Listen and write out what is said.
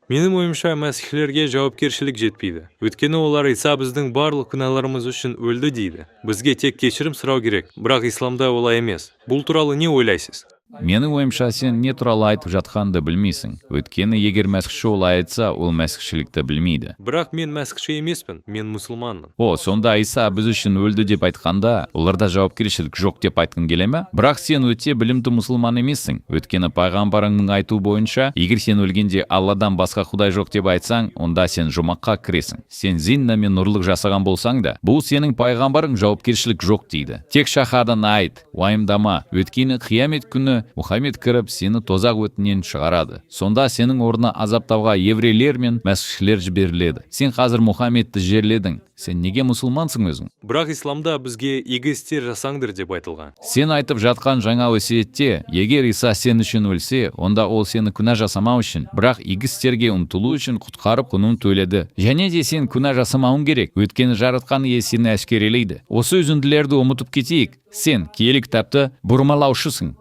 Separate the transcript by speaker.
Speaker 1: Менің ойымша мәсіхлерге жауапкершілік жетпейді. Өйткені олар Иса біздің барлық күнәларымыз үшін өлді дейді. Бізге тек кешірім сұрау керек, бірақ исламда олай емес. Бұл туралы не ойлайсыз?
Speaker 2: Менің ойымша сен не туралы айтып жатқанды білмейсің. Өйткені егер мәсіхші олай айтса, ол мәсіхшілікті білмейді.
Speaker 1: Бірақ мен мәсіхші емеспін, мен мұсылманмын.
Speaker 2: Сонда Иса біз үшін өлді деп айтқанда, оларда жауапкершілік жоқ деп айтқың келе ме? Бірақ сен өте білімді мұсылман емессің. Өйткені пайғамбарыңның айтуы бойынша, егер сен өлгенде Алладан басқа құдай жоқ деп айтсаң, онда сен жұмаққа кіресің. Сен зинна мен ұрлық жасаған болсаң да, бұл сенің пайғамбарың жауапкершілік жоқ дейді. Тек шахадан айт, уайымдама. Өйткені қиямет күні Мұхаммед кіріп сені тозақ өтінен шығарады. Сонда сенің орнына азаптауға еврейлер мен мәсіхшілер жіберіледі. Сен қазір Мұхаммедті жерледің. Сен неге мұсылмансың өзің?
Speaker 1: Бірақ исламда бізге игі істер жасаңдар деп айтылған.
Speaker 2: Сен айтып жатқан жаңа өсиетте, егер Иса сен үшін өлсе, онда ол сені күнә жасамау үшін, бірақ игі істерге ұмтылу үшін құтқарып құнын төледі. Және де сен күнә жасамауың керек, өйткені жаратқан ие сені әшкерелейді. Осы үзінділерді ұмытып кетейік. Сен киелі кітапты бұрмалаушысың.